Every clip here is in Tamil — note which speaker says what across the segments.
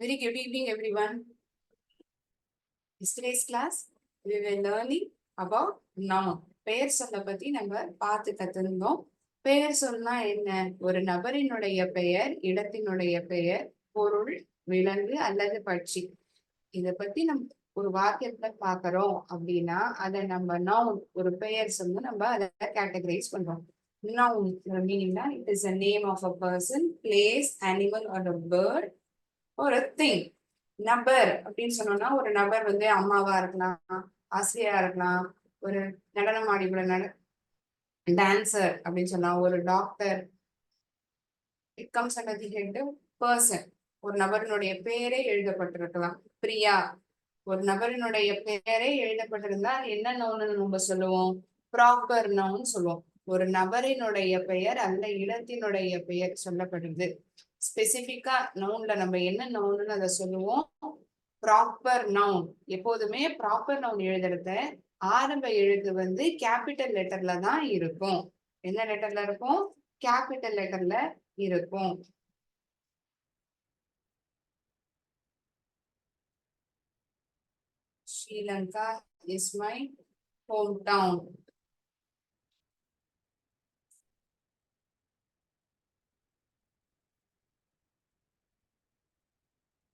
Speaker 1: Very good evening, everyone. Yesterday's class, we were learning about noun. பெயர் சொல்ல பத்தி நம்ம பார்த்து கத்துருந்தோம். பெயர் சொல்னா என்ன? ஒரு நபரினுடைய பெயர், இடத்தினுடைய பெயர், பொருள், விலங்கு அல்லது பட்சி. இத பத்தி நம்ம ஒரு வாக்கியத்துல பாக்குறோம் அப்படின்னா அதை நம்ம நவுன் ஒரு பெயர் சொல்லி நம்ம அதை கேட்டகரைஸ் பண்றோம். நவுன் மீனிங்னா it is a name of a person, place, animal or a bird or a thing. நபர் அப்படின்னு சொன்னோம்னா ஒரு நபர் வந்து அம்மாவா இருக்கலாம், ஆசிரியரா இருக்கலாம், ஒரு நடனம் ஆடிபுள்ள டான்சர் அப்படின்னு சொன்னா ஒரு doctor. It comes under the head person. ஒரு நபரினுடைய பெயரே எழுதப்பட்டிருக்கலாம். பிரியா ஒரு நபரினுடைய பெயரே எழுதப்பட்டிருந்தா என்ன நவுன்னு நம்ம சொல்லுவோம்? ப்ராப்பர் நவுன் சொல்லுவோம். ஒரு நபரினுடைய பெயர் அந்த இடத்தினுடைய பெயர் சொல்லப்படுது. ஸ்பெசிபிக்கா நவுன்ல நம்ம என்ன நவுன்னு அதை சொல்லுவோம்? Proper noun. எப்போதுமே ப்ராப்பர் நவுன் எழுதுறத ஆரம்ப எழுத்து வந்து கேபிட்டல் லெட்டர்ல தான் இருக்கும். என்ன லெட்டர்ல இருக்கும்? கேபிட்டல் லெட்டர்ல இருக்கும். Sri Lanka is my hometown.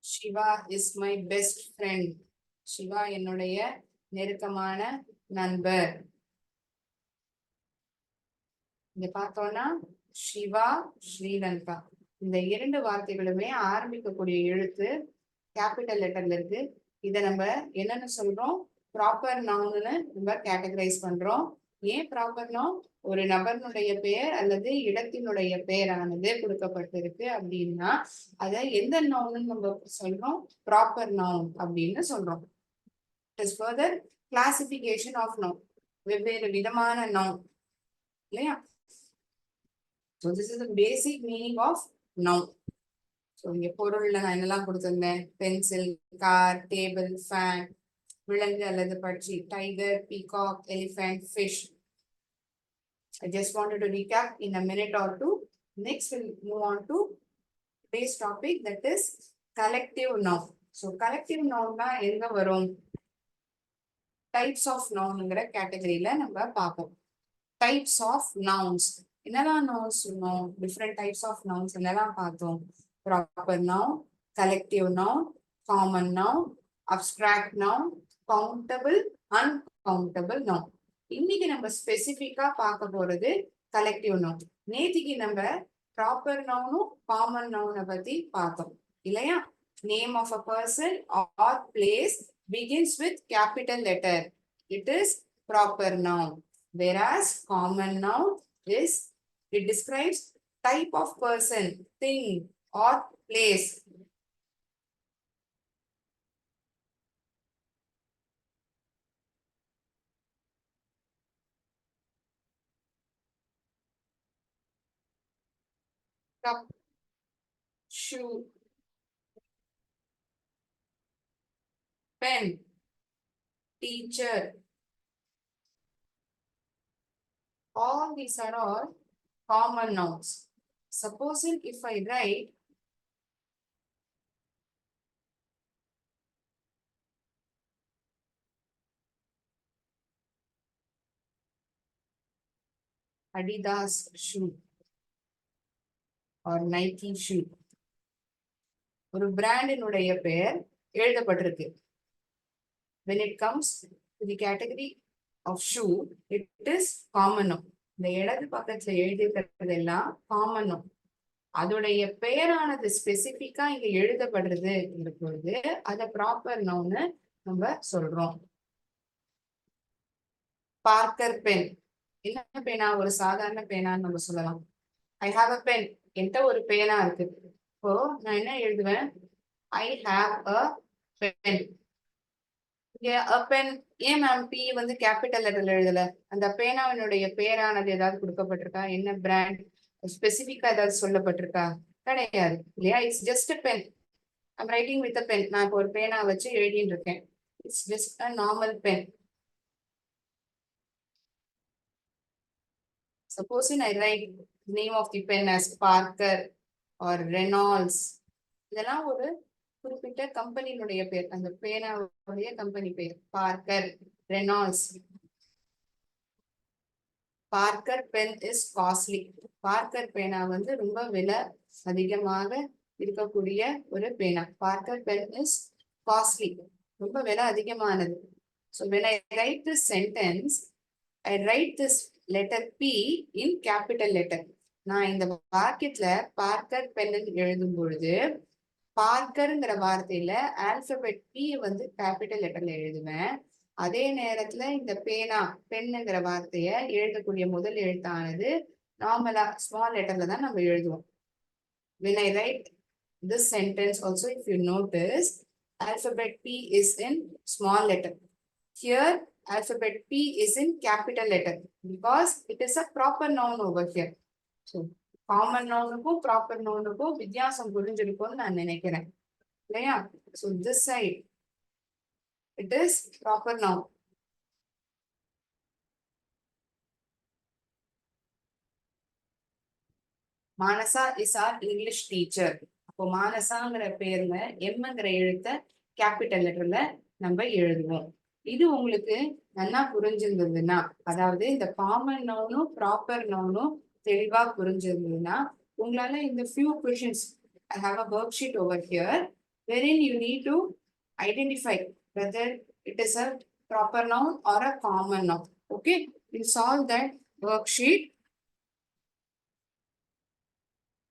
Speaker 1: Shiva is my best friend. Siva என்னுடைய நெருக்கமான நண்பர். இங்க பார்த்தோம்னா சிவா, ஸ்ரீலங்கா இந்த இரண்டு வார்த்தைகளுமே ஆரம்பிக்கக்கூடிய எழுத்து கேபிட்டல் லெட்டர்ல இருக்கு. இதை நம்ம என்னன்னு சொல்றோம்? ப்ராப்பர் நவுன்னு நம்ம கேட்டகரைஸ் பண்றோம். ஏன் ப்ராப்பர் நவுன்? ஒரு நபர்னுடைய பெயர் அல்லது இடத்தினுடைய பெயரானது கொடுக்கப்பட்டிருக்கு அப்படின்னா அதை எந்த நவுன்னு நம்ம சொல்றோம்? ப்ராப்பர் நவுன் அப்படின்னு சொல்றோம். It is further classification of noun. வெவ்வேறு விதமான நவுன் இல்லையா? So this is the basic meaning of noun. So இங்க பொருள்ல நான் என்னெல்லாம் கொடுத்திருந்தேன்? பென்சில், கார், டேபிள், ஃபேன், விலங்கு அல்லது பட்சி, tiger, peacock, elephant, fish. I just wanted to recap in a minute or two. Next we'll move on to today's topic, that is collective noun. So collective noun தான் எங்க வரும்? டைப்ஸ் ஆஃப் நவுன்ங்கிற கேட்டகரியில நம்ம பார்ப்போம். டைப்ஸ் ஆஃப் நவுன்ஸ் என்னெல்லாம் நவுன்ஸ் சொன்னோம்? டிஃப்ரெண்ட் டைப்ஸ் ஆஃப் நவுன்ஸ் என்னெல்லாம் பார்த்தோம்? Proper noun, collective noun, common noun, abstract noun, countable, uncountable noun. இன்னைக்கு நம்ம ஸ்பெசிபிக்கா பார்க்க போறது கலெக்டிவ் நவுன். நேத்திக்கு நம்ம ப்ராப்பர் நவுனும் காமன் நவுனை பத்தி பார்த்தோம் இல்லையா? Name of a person or place begins with capital letter. It is proper noun. Whereas common noun is, it describes type of person, thing or place. Cup, shoe, pen, teacher. All these are all common nouns. Supposing if I write Adidas shoe or Nike shoe, ஒரு பிராண்டினுடைய பெயர் எழுதப்பட்டிருக்கு. When it comes to the category of shoe, it is common noun. இந்த இடது பக்கத்துல எழுதியிருக்கிறதெல்லாம் காமன் நவுன். அதோடைய பெயரானது ஸ்பெசிபிக்கா இங்க எழுதப்படுறது பொழுது அதை ப்ராப்பர் நவுன்னு நம்ம சொல்றோம். பார்க்கர் பென் என்ன பேனா? ஒரு சாதாரண பேனான்னு நம்ம சொல்லலாம். ஐ ஹாவ் அ பென், என்கிட்ட ஒரு பேனா இருக்கு. இப்போ நான் என்ன எழுதுவேன்? I have a pen. Pen ஏன் மேம் பி வந்து கேபிட்டல் லெட்டர்ல எழுதல? அந்த பேனாவினுடைய பேரானது ஏதாவது கொடுக்கப்பட்டிருக்கா? என்ன பிராண்ட் ஸ்பெசிபிக்கா ஏதாவது சொல்லப்பட்டிருக்கா? கிடையாது இல்லையா? It's just pen. I'm writing with a pen. நான் இப்போ ஒரு பேனா வச்சு எழுதிட்டு இருக்கேன். It's just a normal pen. Supposing I write name of the pen as Parker or Reynolds, இதெல்லாம் ஒரு குறிப்பிட்ட கம்பெனியினுடைய பேர், அந்த பேனாவுடைய கம்பெனி பேர். Parker, Reynolds. Parker pen is costly. Parker பேனா வந்து ரொம்ப விலை அதிகமாக இருக்கக்கூடிய ஒரு பேனா. பார்க்கர் பென் இஸ் காஸ்ட்லி, ரொம்ப விலை அதிகமானது. So when I write this sentence, I write this letter P in capital letter. நான் இந்த வாக்கியத்துல பார்க்கர் பென் எழுதும் பொழுது பார்க்கர்ங்கிற வார்த்தையில ஆல்பபெட் P வந்து கேபிட்டல் லெட்டர்ல எழுதுவேன். அதே நேரத்துல இந்த பேனா பென்னுங்கிற வார்த்தைய எழுதக்கூடிய முதல் எழுத்தானது நார்மலா ஸ்மால் லெட்டர்ல தான் நம்ம எழுதுவோம். When I write this sentence also, if you notice, alphabet P is in small letter. Here alphabet P is in capital letter because it is a proper noun over here. So common நவுனுக்கும் ப்ராப்பர் நவுனுக்கும் வித்தியாசம் புரிஞ்சிருக்கும்னு நான் நினைக்கிறேன் இல்லையா? So this side it is proper noun. Manasa is R English teacher. அப்போ மானசாங்கிற பேர்ல எம்ங்கிற எழுத்த கேபிட்டல் லெட்டர்ல நம்ம எழுதுவோம். இது உங்களுக்கு நல்லா புரிஞ்சிருந்ததுன்னா, அதாவது இந்த காமன் நவுனும் ப்ராப்பர் நவுனும் தெளிவா புரிஞ்சிருந்ததுன்னா, உங்களால இந்த few questions, I have a worksheet over here wherein you need to identify whether it is a proper noun or a common noun. Okay, we'll solve that worksheet,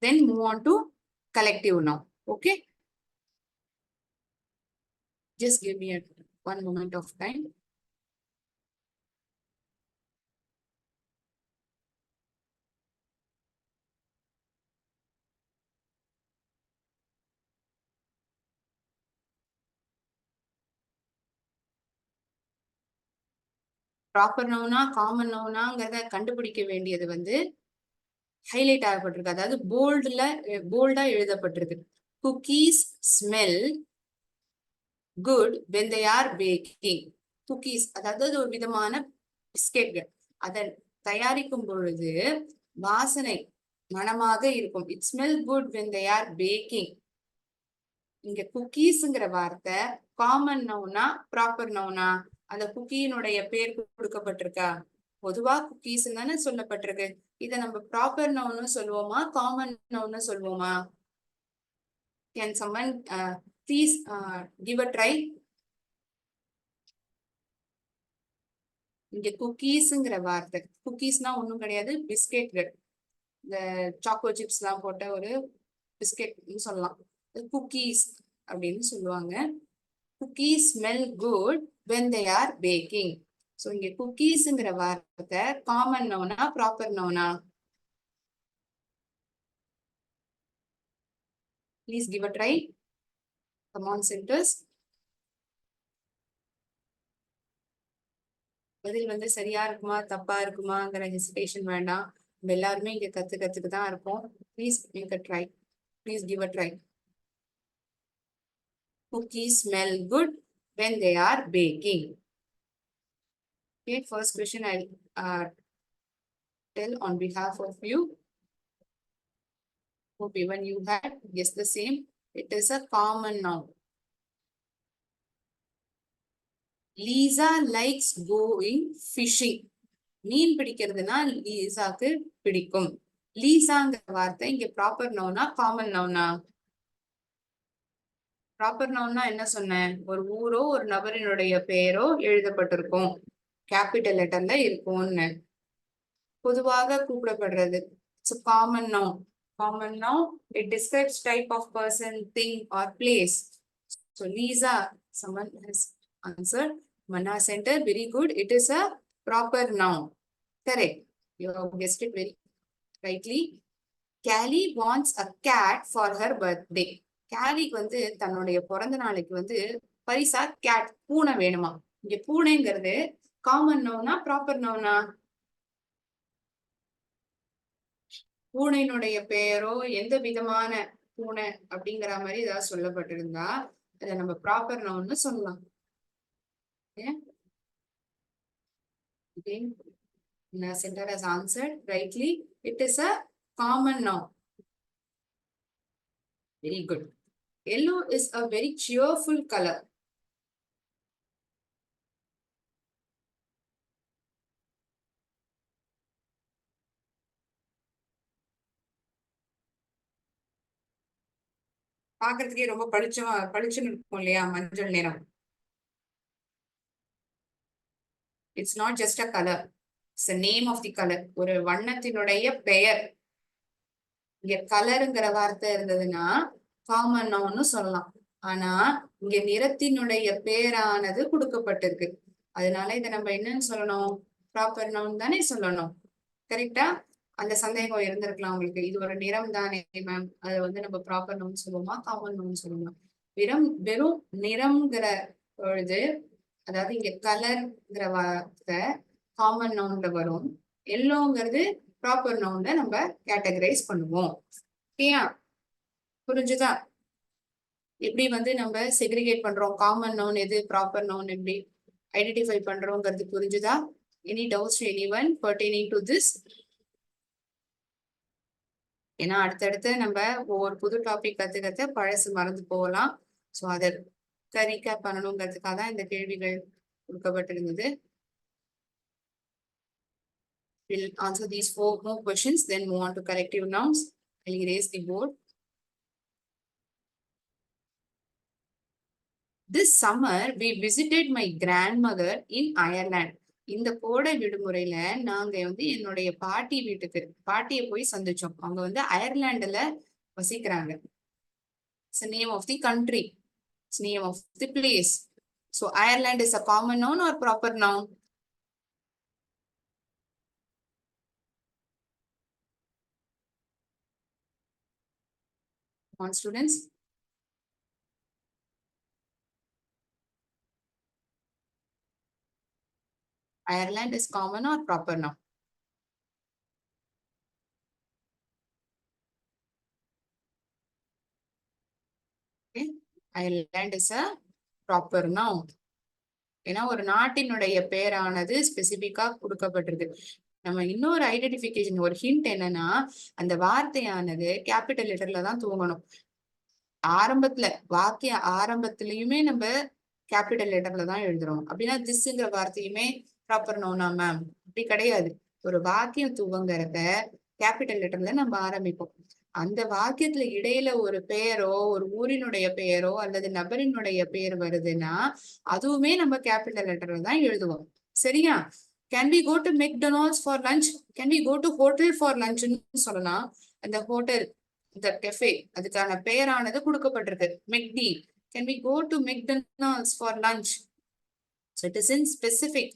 Speaker 1: then move on to collective noun. Okay, just give me one moment of time. Proper நவுனா காமன் நவுனாங்கிறத கண்டுபிடிக்க வேண்டியது வந்து ஹைலைட் ஆகப்பட்டிருக்கு, அதாவது போல்டா எழுதப்பட்டிருக்கு. Cookies smell good when they are baking. Cookies அதாவது ஒரு விதமான பிஸ்கெட்கள், அதை தயாரிக்கும் பொழுது வாசனை மனமாக இருக்கும். It smell good when they are baking. இங்க குக்கீஸ்ங்கிற வார்த்தை காமன் நவுனா ப்ராப்பர் நவுனா? அந்த குக்கியினுடைய பேர் கொடுக்கப்பட்டிருக்கா? பொதுவா குக்கீஸ் தானே சொல்லப்பட்டிருக்கு. இதை நம்ம ப்ராப்பர் நவுன்னு சொல்லுவோமா காமன் நவுன்னு சொல்லுவோமா? Can someone please give a try. இங்க குக்கீஸ்ங்கிற வார்த்தை, குக்கீஸ்னா ஒண்ணும் கிடையாது, பிஸ்கெட்கள். இந்த சாக்கோ சிப்ஸ் எல்லாம் போட்ட ஒரு பிஸ்கெட்னு சொல்லலாம். குக்கீஸ் அப்படின்னு சொல்லுவாங்க. Cookies smell good when they are baking. So இங்க குக்கீஸ்ங்கிற வார்த்தை காமன் நவுனா ப்ராப்பர் நவுனா? Please give a try. Come on centers. பதில் வந்து சரியா இருக்குமா தப்பா இருக்குமாங்கிற ஹெசிடேஷன் வேண்டாம். நம்ம எல்லாருமே இங்க கத்துக்கு தான் இருப்போம். Please make a try. Please give a try. Cookies smell good when they are baking. Okay, first question I'll tell on behalf of you. Hope even you had guessed the same. It is a common noun. Lisa likes going fishing. மீன் பிடிக்கிறதுனா லீசாக்கு பிடிக்கும். லீசாங்கிற வார்த்தை இங்க ப்ராப்பர் நவுனா காமன் நவுனா? ப்ராப்பர் நவுன்னா என்ன சொன்னேன்? ஒரு ஊரோ ஒரு நபரினுடைய பெயரோ எழுதப்பட்டிருக்கும், கேபிட்டல் லெட்டர்ல இருக்கும்னு. பொதுவாக கூப்பிடப்படுறது it's common noun. Common noun, it describes type of person, thing or place. So Lisa, someone has answered. Mana Center, very good. It is a proper noun. Correct. You have guessed it very rightly. Callie wants a cat for her birthday. Callie வந்து தன்னுடைய பிறந்த நாளைக்கு வந்து பரிசா கேட் பூனை வேணுமா? இங்க பூனைங்கிறது காமன் நவுனா ப்ராப்பர் நவுனா? பூனையினுடைய பெயரோ எந்த விதமான பூனை அப்படிங்கிற மாதிரி ஏதாவது சொல்லப்பட்டிருந்தா அதை நம்ம ப்ராப்பர் நவுன்னு சொல்லலாம். Again, Center has answered rightly. It is a common noun. Very good. Yellow is a very cheerful color. பாக்குறதுக்கே ரொம்ப பளிச்சுன்னு இருக்கும் இல்லையா மஞ்சள் நிறம். It's not just a colour, it's a name of the colour. ஒரு வண்ணத்தினுடைய பெயர். இங்க கலருங்கிற வார்த்தை இருந்ததுன்னா காமன் நவுன்னு சொல்லலாம். ஆனா இங்க நிறத்தினுடைய பேரானது கொடுக்கப்பட்டிருக்கு. அதனால இதை நம்ம என்னன்னு சொல்லணும்? ப்ராப்பர் நவுன் தானே சொல்லணும். கரெக்டா? அந்த சந்தேகம் இருந்திருக்கலாம் உங்களுக்கு. இது ஒரு நிறம் தானே மேம், அதை வந்து நம்ம ப்ராப்பர் நவுன் சொல்லுவோமா காமன் நவுன் சொல்லுவோமா? வெறும் நிறம்ங்கிற பொழுது, அதாவது இங்க கலர்ங்கிற வார்த்தை காமன் நவுன்ல வரும். எல்லோங்கிறது ப்ராப்பர் நவுன்ல நம்ம கேட்டகரைஸ் பண்ணுவோம். ஓகேயா? புரிஞ்சுதா? எப்படி வந்து நம்ம செக்ரிகேட் பண்றோம், காமன் நவுன் எது, ப்ராப்பர் நவுன் எப்படி ஐடென்டிஃபை பண்றோங்கிறது புரிஞ்சுதா? Any doubts to anyone pertaining to this? ஏன்னா அடுத்தடுத்து நம்ம ஒவ்வொரு புது டாபிக் கத்துக்கிறத பழசு மறந்து போகலாம். ஸோ அதை ரீகேப் பண்ணணுங்கிறதுக்காக தான் இந்த கேள்விகள் கொடுக்கப்பட்டிருந்தது. We'll answer these 4 more questions, then move on to collective nouns. I'll erase the board. This summer we visited my grandmother in Ireland. இந்த கோடை விடுமுறையில நாங்க வந்து என்னுடைய பாட்டி வீட்டுக்கு, பாட்டியை போய் சந்திச்சோம். அவங்க வந்து அயர்லாண்டுல வசிக்கிறாங்க. It's the name of the country. It's the name of the place. So Ireland is a common noun or proper noun? Come on, students. Ireland is common or proper noun? Okay. Ireland is a proper noun. ஏன்னா ஒரு நாட்டினுடைய பேரானது ஸ்பெசிபிக்கா கொடுக்கப்பட்டிருக்கு. நம்ம இன்னொரு ஐடென்டிபிகேஷன், ஒரு ஹிண்ட் என்னன்னா, அந்த வார்த்தையானது கேபிட்டல் லெட்டர்ல தான் துவங்கணும். ஆரம்பத்துல, வாக்கிய ஆரம்பத்திலயுமே நம்ம கேபிட்டல் லெட்டர்ல தான் எழுதுறோம். அப்படின்னா திஸ்ங்கிற வார்த்தையுமே ப்ராப்பர் நவுனா மேம்? அப்படி கிடையாது. ஒரு வாக்கியம் துவங்குறத கேபிட்டல் லெட்டர்ல நம்ம ஆரம்பிப்போம். அந்த வாக்கியத்துல இடையில ஒரு பெயரோ, ஒரு ஊரினுடைய பெயரோ அல்லது நபரினுடைய பெயர் வருதுன்னா அதுவுமே நம்ம கேபிட்டல் லெட்டர்ல தான் எழுதுவோம். சரியா? Can we go to McDonald's for lunch, can we go to hotel for லஞ்ச்னு சொல்லலாம். அந்த ஹோட்டல், இந்த கெஃபே, அதுக்கான பெயரானது கொடுக்கப்பட்டிருக்கு மெக்டி. Can we go to McDonald's for lunch? So it is in specific,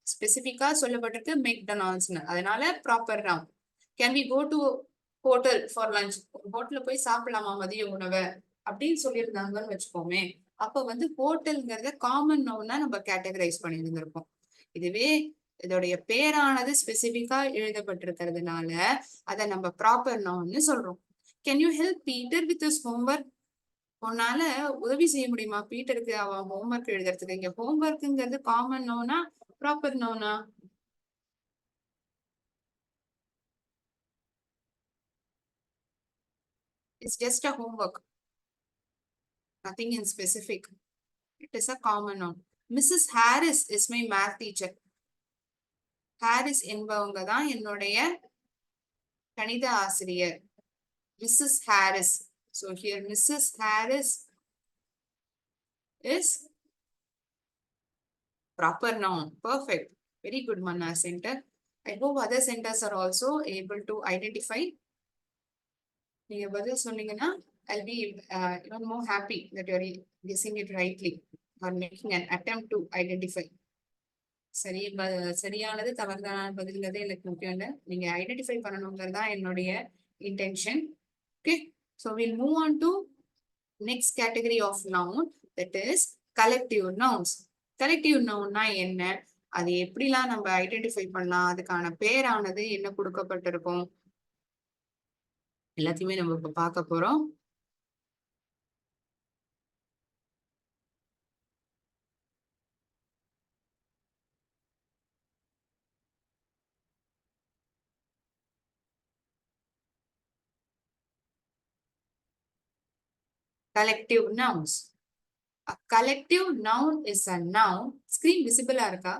Speaker 1: ஸ்பெசிபிக்கா சொல்லப்பட்டிருக்கு மெக்டொனால்ட்ஸ்னு. அதனால proper noun. Can we go to hotel for lunch? ஹோட்டல்ல போய் சாப்பிடலாமா மதிய உணவை அப்படின்னு சொல்லியிருந்தாங்கன்னு வச்சுக்கோமே, அப்ப வந்து ஹோட்டல்ங்கிறத காமன் நவுனா நம்ம கேட்டகரைஸ் பண்ணியிருந்திருப்போம். இதுவே இதோடைய பேரானது ஸ்பெசிபிக்கா எழுதப்பட்டிருக்கிறதுனால அதை நம்ம ப்ராப்பர் நவுன்னு சொல்றோம். Can you help Peter with his homework? உன்னால உதவி செய்ய முடியுமா பீட்டருக்கு அவன் ஹோம்ஒர்க் எழுதுறதுக்கு? இங்க ஹோம்ஒர்க்குங்கிறது காமன் நவுனா ப்ராப்பர் நவுனா? It's just a homework, nothing in specific. It is a common noun. Mrs. Harris is my math teacher. Harris என்பவங்க தான் என்னுடைய கணித ஆசிரியர். Mrs. Harris. So here Mrs. Harris is proper noun. Perfect. Very good, Manna Center. I hope other centers are also able to identify. நீங்க பதில் சொன்னீங்கன்னா I'll be even more happy that you're guessing it rightly or making an attempt to identify. சரியானது தவறுதான பதில்ங்கிறது எனக்கு முக்கியம் இல்லை, நீங்க ஐடென்டிஃபை பண்ணணுங்கிறது தான் என்னுடைய intention. Okay, so will move on to next category of noun, that is collective nouns. Collective நவுன்னா என்ன, அது எப்படிலாம் நம்ம ஐடென்டிஃபை பண்ணலாம், அதுக்கான பேரானது என்ன கொடுக்கப்பட்டிருக்கும், எல்லாத்தையுமே நம்ம இப்ப பார்க்க போறோம். collective nouns. A collective noun is a noun. Screen visible இருக்கா?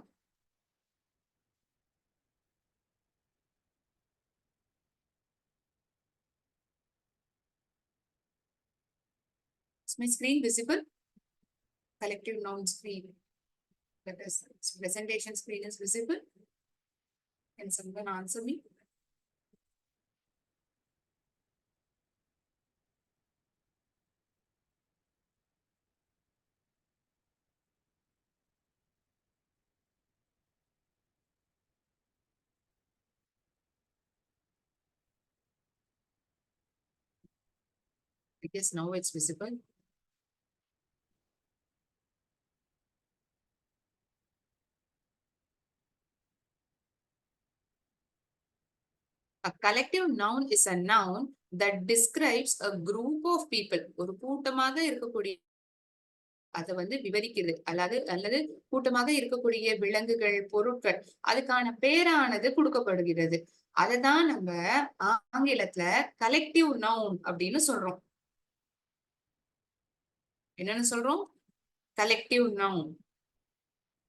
Speaker 1: Is my screen visible? Collective noun screen. That is, presentation screen is visible. Can someone answer me? I guess now it's visible. A collective noun is a noun that describes a group of people. ஒரு கூட்டமாக இருக்கக்கூடிய அதை வந்து விவரிக்கிறது அல்லது கூட்டமாக இருக்கக்கூடிய விலங்குகள், பொருட்கள், அதுக்கான பேரானது கொடுக்கப்படுகிறது. அததான் நம்ம ஆங்கிலத்துல கலெக்டிவ் நவுன் அப்படின்னு சொல்றோம். என்னன்னு சொல்றோம்? Collective noun.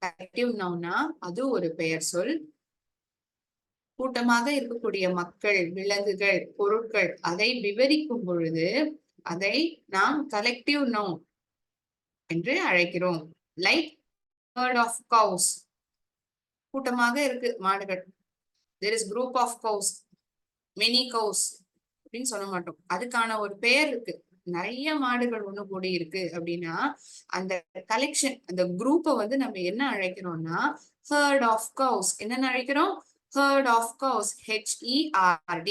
Speaker 1: கலெக்டிவ் நவுன்னா அது ஒரு பெயர் சொல். கூட்டமாக இருக்கக்கூடிய மக்கள், விலங்குகள், பொருட்கள் அதை விவரிக்கும் பொழுது அதை நாம் கலெக்டிவ் நவுன் என்று அழைக்கிறோம். Like herd of cows. கூட்டமாக இருக்கு மாடுகள். there is group of cows, many cows அப்படின்னு சொல்ல மாட்டோம். அதுக்கான ஒரு பெயர் இருக்கு. நிறைய மாடுகள் ஒண்ணு கூடி இருக்கு அப்படின்னா அந்த கலெக்ஷன், அந்த குரூப்பை வந்து நம்ம என்ன அழைக்கிறோம்னா herd of cows. என்னன்னு அழைக்கிறோம்? herd of cows. HERD.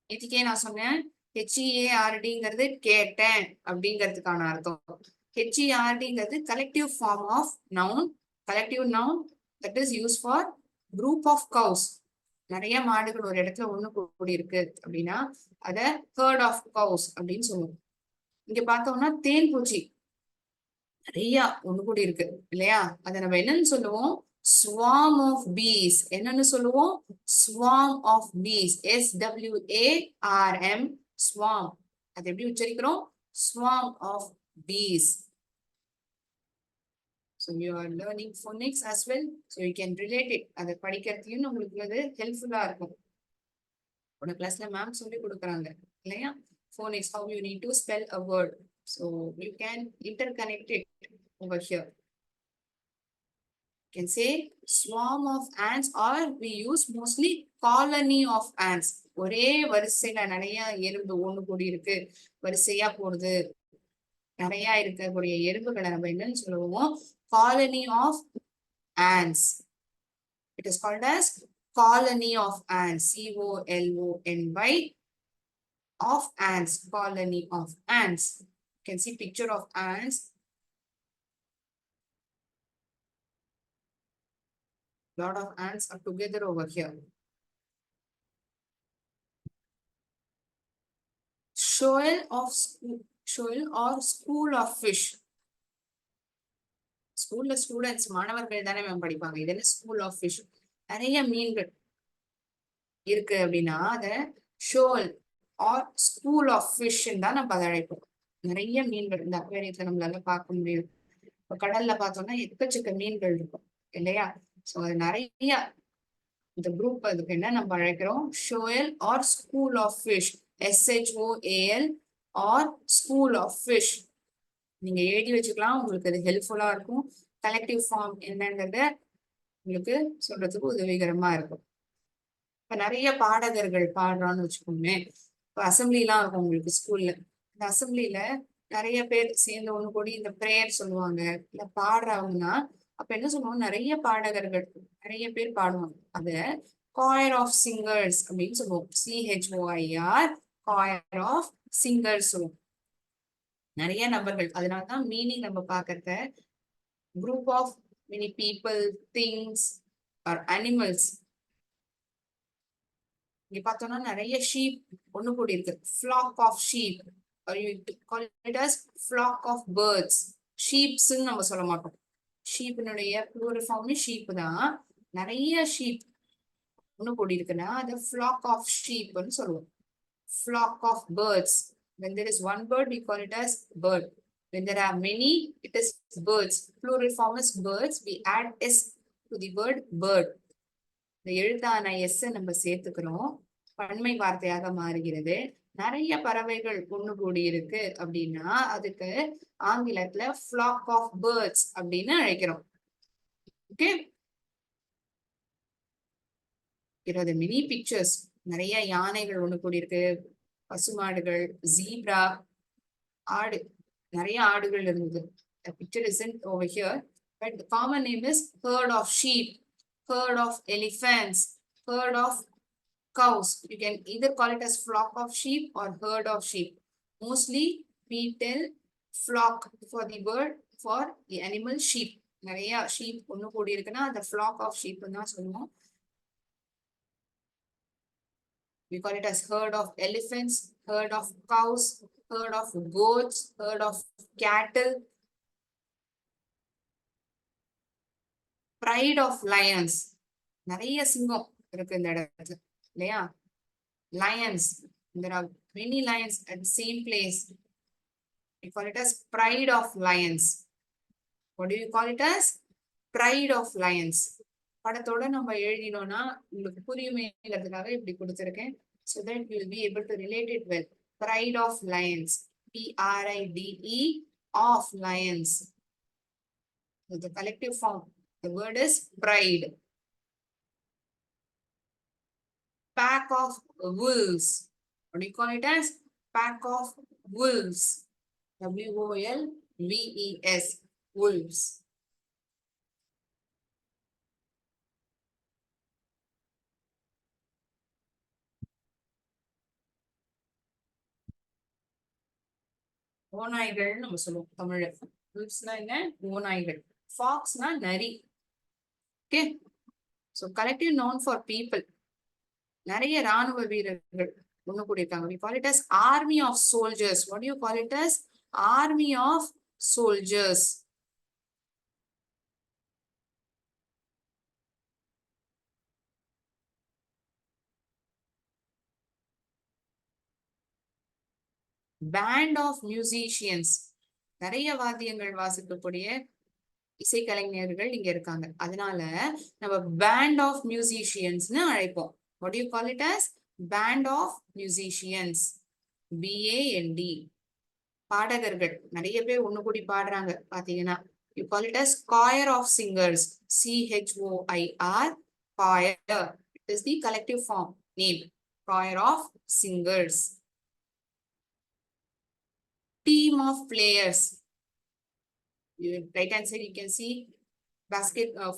Speaker 1: இதுக்கே நான் சொன்னேன் HEARDங்கிறது கேட்டேன் அப்படிங்கிறதுக்கான அர்த்தம். HERDங்கிறது collective form of noun. collective noun that is used for group of cows. நிறைய மாடுகள் ஒரு இடத்துல ஒண்ணு கூடி இருக்கு அப்படின்னா அத herd of cows அப்படின்னு சொல்லுவோம். இங்க பார்த்தோம்னா தேன் பூச்சி நிறைய ஒண்ணு கூடி இருக்கு இல்லையா? அதை நம்ம என்னன்னு சொல்லுவோம்? swarm of bees. என்னன்னு சொல்லுவோம்? swarm of bees. SWARM. swarm. அது எப்படி உச்சரிக்கிறோம்? swarm of bees. So you are learning phonics as well. So you can relate it. அதை படிக்கிறதுலயும் உங்களுக்கு அது ஹெல்ப்ஃபுல்லா இருக்கும். உன கிளாஸ்ல மேம் சொல்லி கொடுக்குறாங்க இல்லையா? phonics, how you need to spell a word. So you can interconnect it over here. You can say swarm of ants, or we use mostly colony of ants. ஒரே வரிசையில நிறைய எறும்பு ஒண்ணு கூடி இருக்கு, வரிசையா போடுது, நிறைய இருக்கக்கூடிய எறும்புகளை நம்ம என்னன்னு சொல்லுவோம்? colony of ants. It is called as colony of ants. COLONY of ants. colony of ants. You can see picture of ants. Lot of ants are together over here. Shoal or school of fish. ஸ்கூல்ல ஸ்டூடெண்ட்ஸ், மாணவர்கள் தானே மேம் படிப்பாங்க. இது என்ன ஸ்கூல் ஆஃப் ஃபிஷ்? நிறைய மீன்கள் இருக்கு அப்படின்னா அத ஷோல் ஆர் ஸ்கூல் ஆஃப் ஃபிஷ் தான் நம்ம அதை அழைப்போம். நிறைய மீன்கள் இந்த அக்வேரியத்துல நம்மளால பார்க்க முடியும். இப்ப கடல்ல பார்த்தோம்னா எக்கச்சக்க மீன்கள் இருக்கும் இல்லையா? ஸோ அது நிறைய இந்த குரூப் அதுக்கு என்ன நம்ம அழைக்கிறோம்? Shoal or school of fish. SHOAL or school of fish. நீங்க எழுதி வச்சுக்கலாம், உங்களுக்கு அது ஹெல்ப்ஃபுல்லா இருக்கும். கலெக்டிவ் ஃபார்ம் என்னன்றத உங்களுக்கு சொல்றதுக்கு உதவிகரமா இருக்கும். இப்ப நிறைய பாடகர்கள் பாடுறான்னு வச்சுக்கோங்களேன். இப்ப அசம்பிளி எல்லாம் இருக்கும் உங்களுக்கு ஸ்கூல்ல. இந்த அசம்பிளில நிறைய பேர் சேர்ந்து ஒண்ணு கூடி இந்த ப்ரேயர் சொல்லுவாங்க, இல்ல பாடுறாங்கன்னா அப்ப என்ன சொல்லுவோம்? நிறைய பாடகர்கள், நிறைய பேர் பாடுவாங்க. அத காயர் ஆஃப் சிங்கர்ஸ் அப்படின்னு சொல்லுவோம். CHOIR, காயர் ஆஃப் சிங்கர்ஸ் சொல்லுவோம். நிறைய நபர்கள். அதனாலதான் மீனிங் நம்ம பார்க்கறத group of many people, things or animals. இங்க பார்த்தோம்னா நிறைய ஷீப் ஒண்ணு கூடி இருக்கு. flock of sheep, or you call it as flock of birds. sheeps நம்ம சொல்ல மாட்டோம். ஷீப்னுடைய ப்ளூரல் ஃபார்ம் ஷீப் தான். நிறைய ஷீப் ஒண்ணு கூடி இருக்குன்னா அது flock of sheep ன்னு சொல்லுவோம். flock of birds. When there is one bird, we call it as bird. When there are many, it is birds. Plural form is birds. We add s to the word bird. இந்த எழுத்தான எஸ் நம்ம சேர்த்துக்கிறோம், பன்மை வார்த்தையாக மாறுகிறது. நிறைய பறவைகள் ஒண்ணு கூடி இருக்கு அப்படின்னா அதுக்கு ஆங்கிலத்துல ஃபிளாக் ஆஃப் பேர்ட்ஸ் அப்படின்னு அழைக்கிறோம். Okay, mini pictures. நிறைய யானைகள் ஒண்ணு கூடி இருக்கு, பசுமாடுகள், ஜீப்ரா, ஆடு, நிறைய ஆடுகள் இருந்தது. The picture isn't over here, but the common name is herd of sheep, herd of elephants, herd of cows. You can either call it as flock of sheep or herd of sheep. Mostly we tell flock for the bird, for the animal sheep. நிறைய sheep ஒண்ணு கூடி இருக்குன்னா அந்த flock of sheep தான் சொல்லுவோம். We call it as herd of elephants, herd of cows, herd of goats, herd of cattle. Pride of lions. நிறைய சிங்கம் இருக்கு இந்த இடத்துல இல்லையா? Lions. There are many lions at the same place. We call it as pride of lions. What do you call it as? Pride of lions. படத்தோட நம்ம எழுதினோம்னா உங்களுக்கு புரியுமேங்கிறதுக்காக இப்படி கொடுத்திருக்கேன். So that you will be able to relate it well. Pride of lions. Pride of lions. So the collective form. The word is pride. Pack of wolves. What do you call it as? Pack of wolves. W-O-L-V-E-S. Wolves. ஓநாய்கள் நம்ம சொல்லுவோம் தமிழ்ல. wolvesனா என்ன? ஓநாய்கள். ஃபாக்ஸ்னா நரி. Okay, so collective noun for people. நிறைய ராணுவ வீரர்கள் ஒண்ணு கூடியிருக்காங்க. We call it as army of soldiers. What do you call it as? Army of soldiers. Band of musicians. நிறைய வாத்தியங்கள் வாசிக்கக்கூடிய இசைக்கலைஞர்கள் இங்க இருக்காங்க. அதனால நம்ம band of musiciansனு அழைப்போம். What do you call it as? Band of musicians. B-A-N-D. பாடகர்கள் நிறைய பேர் ஒண்ணு கூடி பாடுறாங்க பாத்தீங்கன்னா. You call it as choir of singers. C-H-O-I-R. Choir. It is the collective form name. Choir of singers. Team of players. Right hand side you can see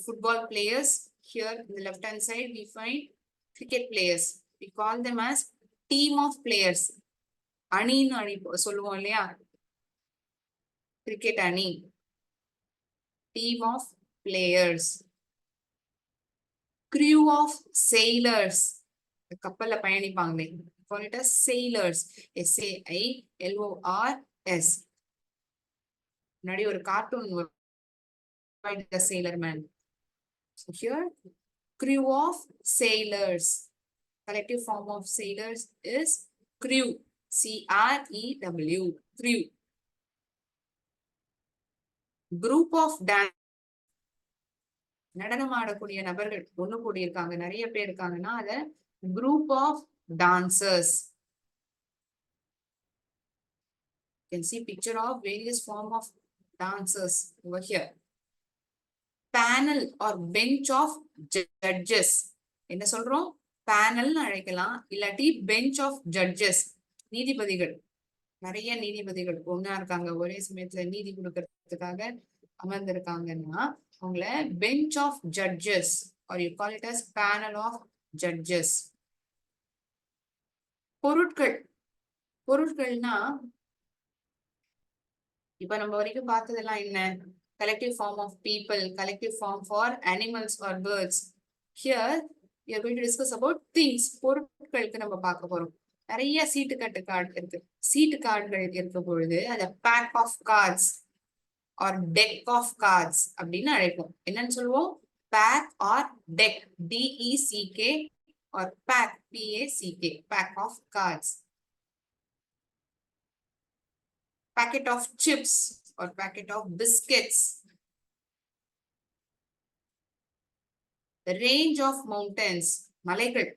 Speaker 1: football players. Here in the left hand side we find cricket players. We call them as team of players. அணின்னு சொல்லுவோம் இல்லையா? cricket அணி. Team of players. Crew of sailors. கப்பல்ல பயணிப்பாங்களே. Call it as sailors. S-A-I-L-O-R-S. முன்னாடி ஒரு cartoon the sailor man. So here, crew of sailors. Collective form of sailors is crew. C-R-E-W. Crew. Group of dance. நடனம் ஆடக்கூடிய நபர்கள் ஒண்ணு கூடி இருக்காங்க, நிறைய பேர் இருக்காங்கன்னா அத group of dancers. You can see picture of various form of dancers over here. Panel or bench of judges. என்ன சொல்றோம்? panel அழைக்கலாம், இல்லாட்டி bench of judges. நீதிபதிகள். நிறைய நீதிபதிகள் ஒண்ணா இருக்காங்க, ஒரே சமயத்துல நீதி கொடுக்கறதுக்காக அமர்ந்திருக்காங்கன்னா அவங்கள bench of judges or you call it as panel of judges. பொருட்கள். பொருட்கள்னா இப்ப நம்ம வரைக்கும் பார்த்ததெல்லாம் என்ன? Collective form of people, collective form for animals or birds. Here we are going to discuss about things. பொருட்களுக்கு நம்ம பார்க்க போறோம். நிறைய சீட்டுக்கட்டு கார்டு இருக்கு. சீட்டு கார்டுகள் இருக்கும் பொழுது அத pack of cards or deck of cards அப்படின்னு அழைப்போம். என்னன்னு சொல்லுவோம்? pack or deck. D-E-C-K or pack. P-A-C-K. pack of cards. packet of chips or packet of biscuits. The range of mountains, மலைகள்,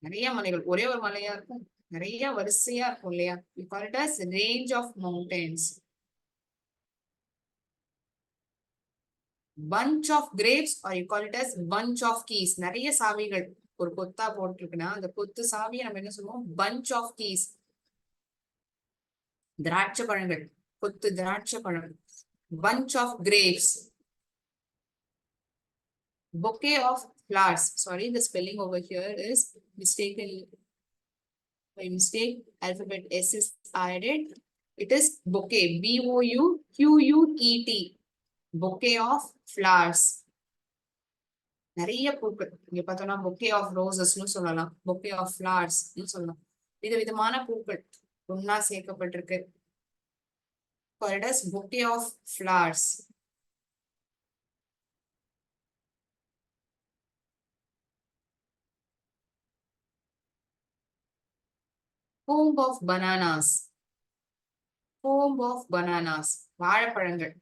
Speaker 1: நிறைய மலைகள், ஒரே ஒரு மலையா இருக்கும், நிறைய வரிசையா இருக்கும் இல்லையா? We call it as range of mountains. Bunch of grapes or you call it as bunch of keys. நிறைய சாவிகள் ஒரு கொத்தா போட்டிருக்குன்னா அந்த கொத்து சாவியை நம்ம என்ன சொல்லுவோம்? Bunch of keys. திராட்சை பழங்கள், கொத்து திராட்சை பழம். Bunch of grapes. Bouquet of flowers. Sorry, the spelling over here is mistaken. By mistake, alphabet S is added. It is bouquet. B-O-U-Q-U-E-T. Bouquet of flowers. நிறைய பூக்கள். இங்க பார்த்தோம்னா bouquet of rosesனு சொல்லலாம், bouquet of flowersனு சொல்லலாம். விதவிதமான பூக்கள் ஒன்னா சேர்க்கப்பட்டிருக்கு. Called as bouquet of flowers. Comb of bananas. Comb of bananas. வாழைப்பழங்கள்,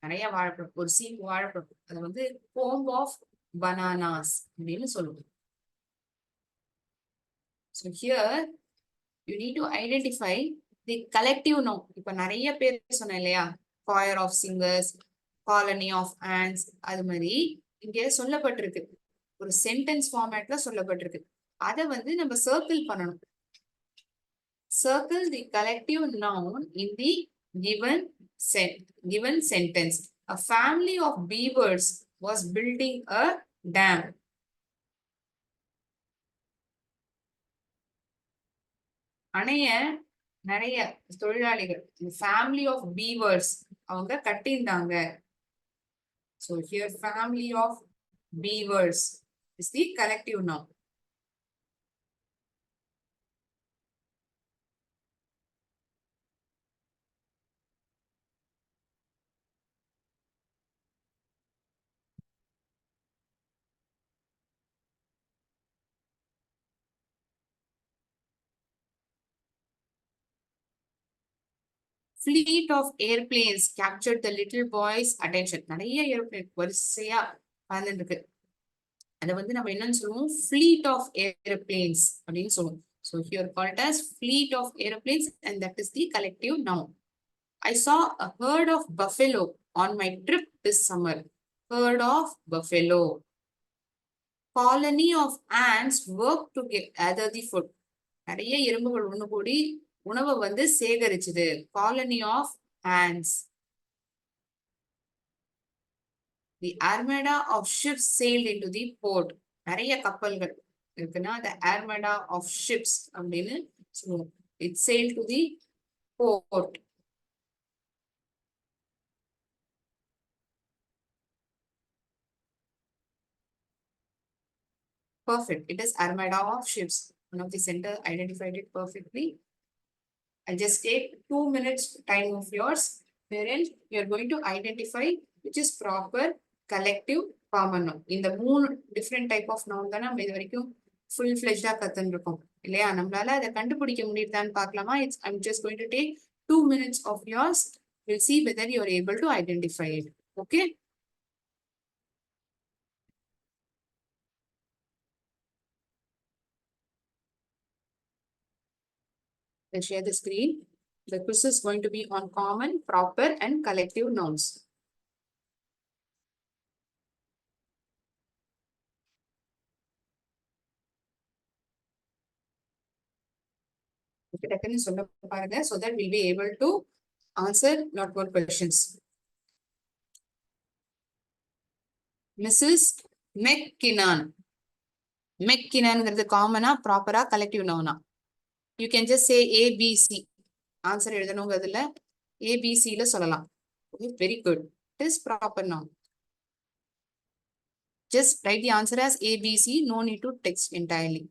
Speaker 1: நிறைய வாழைப்பழம், ஒரு சீப்பு வாழைப்பழம், அது வந்து comb of bananas அப்படின்னு சொல்லுவோம். So here you need to identify the collective noun. இப்ப நிறைய பேர் சொன்னேன் இல்லையா? choir of singers, colony of ants, அது மாதிரி இங்க சொல்லப்பட்டிருக்கு, ஒரு சென்டென்ஸ் ஃபார்மேட்ல சொல்லப்பட்டிருக்கு. அதை வந்து நம்ம சர்க்கிள் பண்ணணும். Circle the collective noun in the given sentence. A family of beavers was building a dam. அணைய நிறைய தொழிலாளிகள், family of beavers, அவங்க கட்டியிருந்தாங்க. So here family of beavers is the collective noun. Fleet of airplanes captured the little boy's attention. நிறைய ஏரோப்ளேன் வரிசையா பறந்துட்டு இருக்கு. அதை வந்து நம்ம என்னன்னு சொல்லுவோம்? Fleet of airplanes அப்படின்னு சொல்லுவோம். So here called as fleet of airplanes and that is the collective noun. I saw a herd of buffalo on my trip this summer. Herd of buffalo. Colony of ants work to gather the food. நிறைய எறும்புகள் ஒண்ணு கூடி உணவை வந்து சேகரிச்சுது. Colony of ants. The armada of ships sailed into the port. நிறைய கப்பல்கள் இருக்குன்னா the armada of ships அப்படின்னு சொல்லுவோம். It sailed to the port. Perfect. It is armada of ships. One of the center identified it perfectly. I'll just take 2 minutes time of yours, wherein you are going to identify which is proper, collective, common noun. இந்த 3 different type of noun தான் நம்ம இது வரைக்கும் full fledged கத்துன்னு இருக்கோம் இல்லையா? நம்மளால அதை கண்டுபிடிக்க முடியுதான்னு பார்க்கலாமா? I'm just going to take 2 minutes of yours. We'll see whether you are able to identify it. Okay? Let's share the screen. The quiz is going to be on common, proper, and collective nouns. So that we'll be able to answer lot more questions. Mrs. McKinnon. McKinnon is the common, proper, collective noun. You can just say A, B, C. Answer A, B, C. Very good. It is proper noun. Just write the answer as A, B, C. No need to text entirely.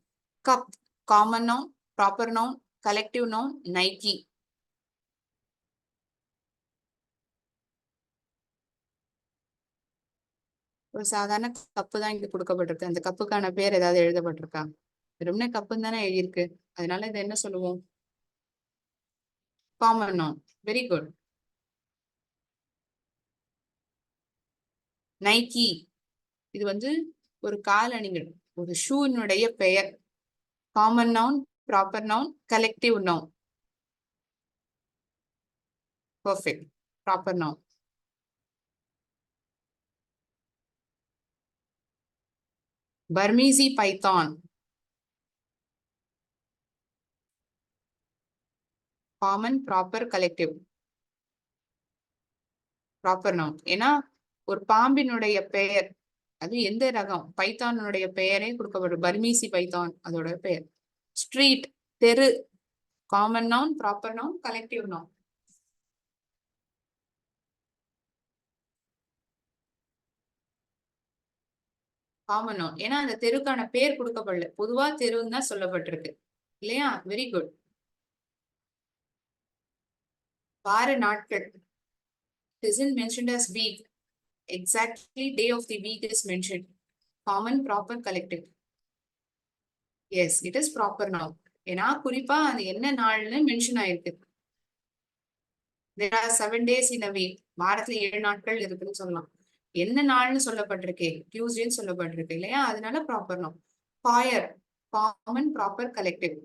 Speaker 1: Cup. Common noun, proper noun, collective noun, Nike. ஒரு சாதாரண கப்பு தான் இங்க கொடுக்கப்பட்டிருக்கு. அந்த கப்புக்கான பேர் ஏதாவது எழுதப்பட்டிருக்கா? வெறுமனே கப்புன்னு தானே எழுதியிருக்கு. அதனால இதை என்ன சொல்லுவோம்? Common noun. Very good. Nike, இது வந்து ஒரு காலணிகள், ஒரு ஷூனுடைய பெயர். Common noun, proper noun, collective noun. Perfect. Proper noun. Burmese python. Common, proper, collective. Proper noun. ஏன்னா ஒரு பாம்பினுடைய பெயர், அது எந்த ரகம், பைத்தானுடைய பெயரே கொடுக்கப்படும். பர்மீசி பைத்தான் அதோட பெயர். ஸ்ட்ரீட், தெரு. Common noun, proper noun, collective noun. Common noun. ஏன்னா அந்த தெருக்கான பேர் கொடுக்கப்படல, பொதுவா தெருன்னு தான் சொல்லப்பட்டிருக்கு இல்லையா? Very good. வார நாட்கள். Isn't mentioned as week. Exactly day of the week is mentioned. Common, proper, collective. Yes, it is proper noun. ஏன்னா குறிப்பா அது என்ன நாள்னு மென்ஷன் ஆயிருக்கு. There are 7 days in a week. வாரத்துல 7 நாட்கள் இருக்குன்னு சொல்லலாம். என்ன நாள்னு சொல்லப்பட்டிருக்கு? டியூஸ்டேன்னு சொல்லப்பட்டிருக்கு இல்லையா? அதனால proper noun. Choir, common, proper, collective.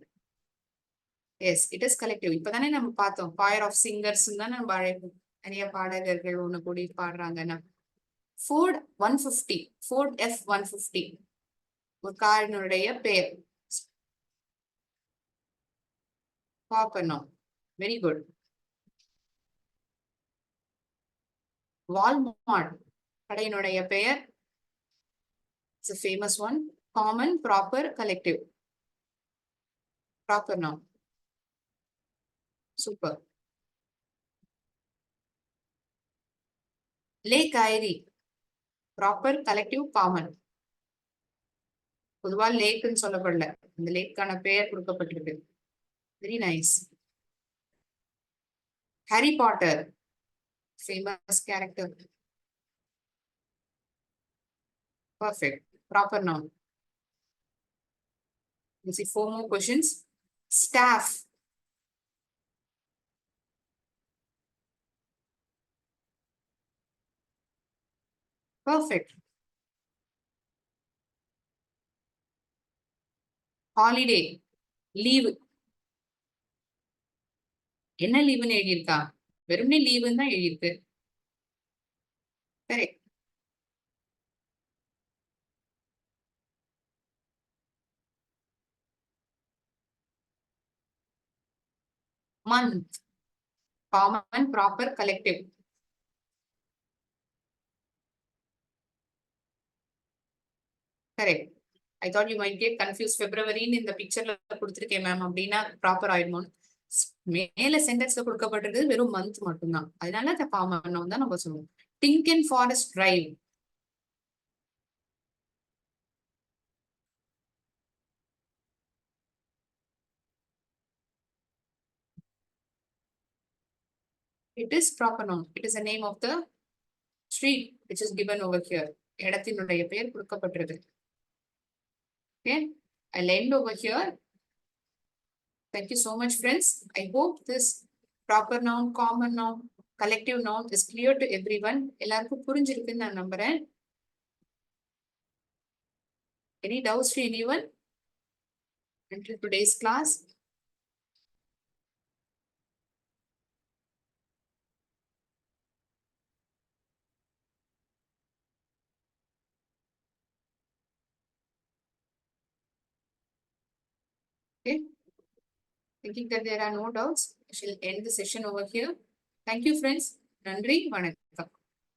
Speaker 1: Yes, it is collective. இப்பதானே நம்ம பார்த்தோம், choir of singers தான் நம்ம அழைப்போம். நிறைய பாடகர்கள் ஒண்ணு கூடி பாடுறாங்கன்னா. Ford 150, Ford F-150 ஒரு காரினுடைய பெயர். Proper noun. Very good. Walmart கடையினுடைய பெயர். It's a famous one. Common, proper, collective. Proper noun. Super. Lake Erie. Proper, collective, common. பொதுவா லேக்குன்னு சொல்லப்படல, அந்த லேக்கான பெயர் கொடுக்கப்பட்டிருக்கு. Very nice. Harry Potter, famous character. Perfect. Proper noun. You see 4 more questions. Staff. Perfect. Holiday. Leave. என்ன லீவுன்னு எழுதியிருக்கா? வெறுமனே லீவுன்னு தான் எழுதியிருக்கு. Correct. Month. Common, proper, collective. Correct. I thought you might get confused. February in the picture கொடுத்திருக்கேன் மேம் அப்படின்னா ப்ராப்பர் ஆயிடுமோன்னு. மேல சென்டென்ஸ்ல கொடுக்கப்பட்டிருக்கிறது வெறும் மந்த் மட்டும்தான், அதனால அந்த காமன் நவுன் தான் நம்ம சொல்லுவோம். டிங்கன் forest drive. It is proper noun. It is the name of the street which is given over here. இடத்தினுடைய பெயர் கொடுக்கப்பட்டிருக்கு. Okay, I'll end over here. Thank you so much, friends. I hope this proper noun, common noun, collective noun is clear to everyone. எல்லாருக்கும் புரிஞ்சிருக்குன்னு நான் நம்புறேன். Any doubts to anyone until today's class? Okay, thinking that there are no doubts, I shall end the session over here. Thank you, friends. நன்றி, வணக்கம்.